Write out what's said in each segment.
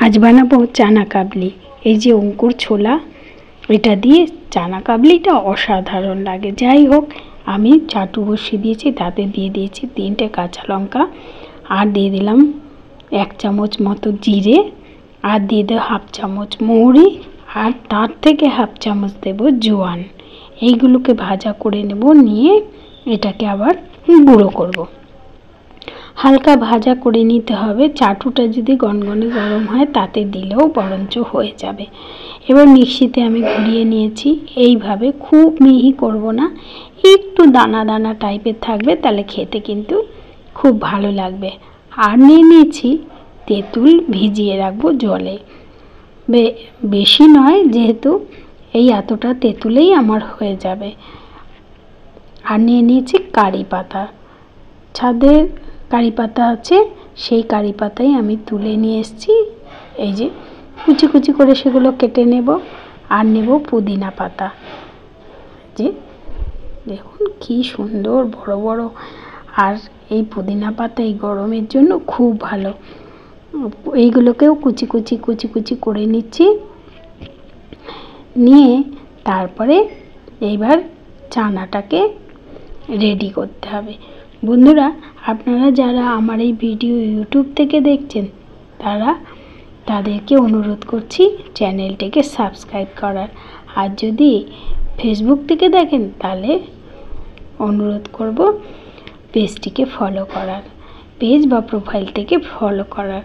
আজ বানাবো চানা কাবলি। এই যে অঙ্কুর ছোলা, এটা দিয়ে চানা কাবলিটা অসাধারণ লাগে। যাই হোক, আমি চাটু বসিয়ে দিয়েছি, তাতে দিয়ে দিয়েছি 3টে কাঁচা লঙ্কা, আর দিয়ে দিলাম 1 চামচ মতো জিরে, আর দিয়ে দেবো 1/2 চামচ মৌরি, আর তার থেকে 1/2 চামচ দেব জোয়ান। এইগুলোকে ভাজা করে নেব, নিয়ে এটাকে আবার গুঁড়ো করব। হালকা ভাজা করে নিতে হবে। চাটুটা যদি গনগনে গরম হয় তাতে দিলেও বরঞ্চ হয়ে যাবে। এবার মিক্সিতে আমি ঘুরিয়ে নিয়েছি। এইভাবে খুব মিহি করব না, একটু দানা দানা টাইপের থাকবে, তাহলে খেতে কিন্তু খুব ভালো লাগবে। আর নিয়ে নিয়েছি তেঁতুল, ভিজিয়ে রাখবো জলে। বেশি নয়, যেহেতু এই এতটা তেঁতুলেই আমার হয়ে যাবে। আর নিয়ে নিয়েছি কারি পাতা, ছাদের কারি পাতা আছে, সেই কারি পাতাই আমি তুলে নিয়ে এসেছি। এই যে কুচি কুচি করে সেগুলো কেটে নেব। আর নেব পুদিনা পাতা। যে দেখুন কি সুন্দর বড় বড়, আর এই পুদিনা পাতা এই গরমের জন্য খুব ভালো। এইগুলোকেও কুচি কুচি কুচি কুচি করে নিচ্ছি। নিয়ে তারপরে এইবার চানাটাকে রেডি করতে হবে। বন্ধুরা, আপনারা যারা আমার এই ভিডিও ইউটিউব থেকে দেখছেন, তাদেরকে অনুরোধ করছি চ্যানেলটিকে সাবস্ক্রাইব করার। আর যদি ফেসবুক থেকে দেখেন, তাহলে অনুরোধ করব পেজটিকে ফলো করার, পেজ বা প্রোফাইলটিকে ফলো করার।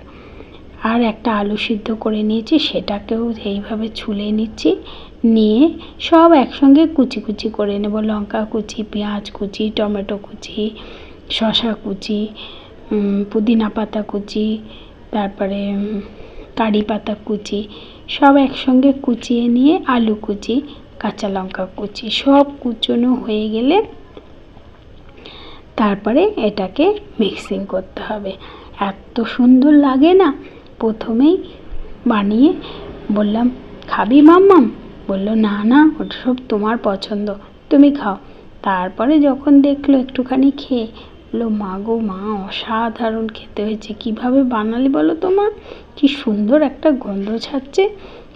আর একটা আলু সিদ্ধ করে নিয়েছি, সেটাকেও এইভাবে ছুলে নিচ্ছি। নিয়ে সব একসঙ্গে কুচি কুচি করে নেব। লঙ্কা কুচি, পেঁয়াজ কুচি, টমেটো কুচি, শসা কুচি, পুদিনা পাতা কুচি, তারপরে কারি পাতা কুচি, সব একসঙ্গে কুচিয়ে নিয়ে আলু কুচি, কাঁচা লঙ্কা কুচি, সব কুচোনো হয়ে গেলে তারপরে এটাকে মিক্সিং করতে হবে। এত সুন্দর লাগে না। প্রথমেই বানিয়ে বললাম, খাবি মাম্মাম? বললো, না না, ওটা সব তোমার পছন্দ, তুমি খাও। তারপরে যখন দেখলো একটুখানি খেয়ে, বললো, মা গো মা, অসাধারণ খেতে হয়েছে। কিভাবে বানালি বলো তো মা? কি সুন্দর একটা গন্ধ ছাড়ছে।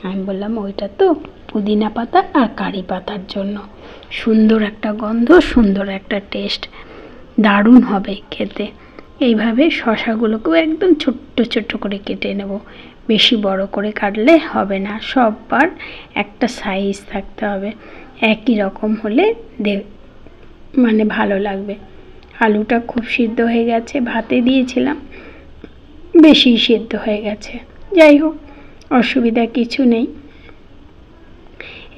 আমি বললাম, ওইটা তো পুদিনা পাতা আর কারি পাতার জন্য সুন্দর একটা গন্ধ, সুন্দর একটা টেস্ট, দারুণ হবে খেতে। এইভাবে শসাগুলোকেও একদম ছোট্ট ছোট্ট করে কেটে নেব। বেশি বড় করে কাটলে হবে না, সববার একটা সাইজ থাকতে হবে, একই রকম হলে মানে ভালো লাগবে। আলুটা খুব সিদ্ধ হয়ে গেছে, ভাতে দিয়েছিলাম, বেশি সিদ্ধ হয়ে গেছে। যাই হোক, অসুবিধা কিছু নেই।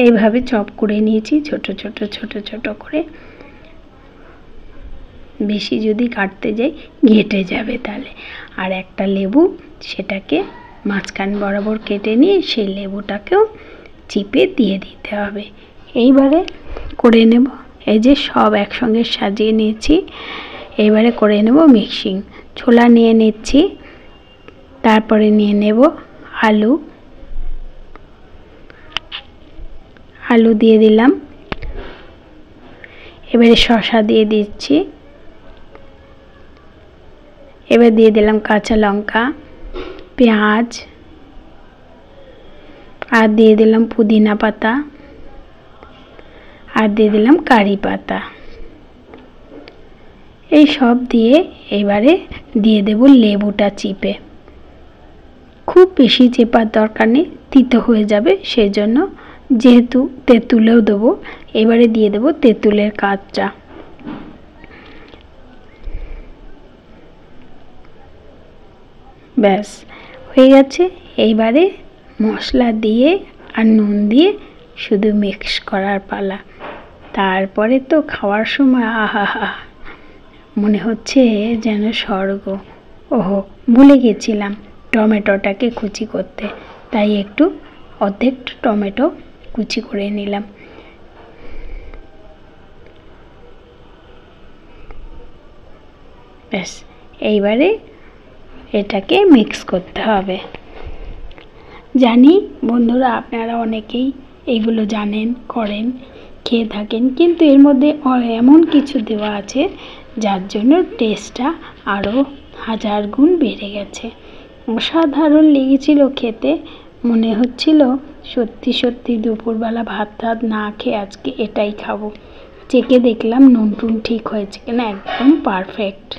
এইভাবে চপ করে নিয়েছি ছোট ছোট ছোট ছোট করে। বেশি যদি কাটতে যাই ঘেটে যাবে তাহলে। আর একটা লেবু, সেটাকে মাঝখান বরাবর কেটে নিয়ে সেই লেবুটাকেও চিপে দিয়ে দিতে হবে। এইবারে করে নেব। এই যে সব একসঙ্গে সাজিয়ে নিয়েছি। এইবারে করে নেব মিক্সিং। ছোলা নিয়ে নিচ্ছি, তারপরে নিয়ে নেব আলু, আলু দিয়ে দিলাম। এবারে শসা দিয়ে দিচ্ছি। এবার দিয়ে দিলাম কাঁচা লঙ্কা, পেঁয়াজ, আর দিয়ে দিলাম পুদিনা পাতা, আর দিয়ে দিলাম কারি পাতা। এই সব দিয়ে এবারে দিয়ে দেব লেবুটা চিপে। খুব বেশি চেপার দরকার নেই, তিতো হয়ে যাবে, সেই জন্য যেহেতু তেঁতুলেও দেবো, এবারে দিয়ে দেব তেঁতুলের কাঁচটা। ব্যাস হয়ে গেছে। এইবারে মশলা দিয়ে আর নুন দিয়ে শুধু মিক্স করার পালা। তারপরে তো খাওয়ার সময় আহা হা, মনে হচ্ছে যেন স্বর্গ। ওহো, ভুলে গেছিলাম টমেটোটাকে কুচি করতে, তাই একটু অর্ধেক টমেটো কুচি করে নিলাম। ব্যাস, এইবারে এটাকে মিক্স করতে হবে। জানি বন্ধুরা, আপনারা অনেকেই এগুলো জানেন, করেন, খেয়ে থাকেন, কিন্তু এর মধ্যে এমন কিছু দেওয়া আছে যার জন্য টেস্টটা আরও 1000 গুণ বেড়ে গেছে। অসাধারণ লেগেছিল খেতে। মনে হচ্ছিল সত্যি সত্যি দুপুরবেলা ভাত টাত না খেয়ে আজকে এটাই খাবো। চেখে দেখলাম নুন টুন ঠিক হয়েছে কিনা, একদম পারফেক্ট।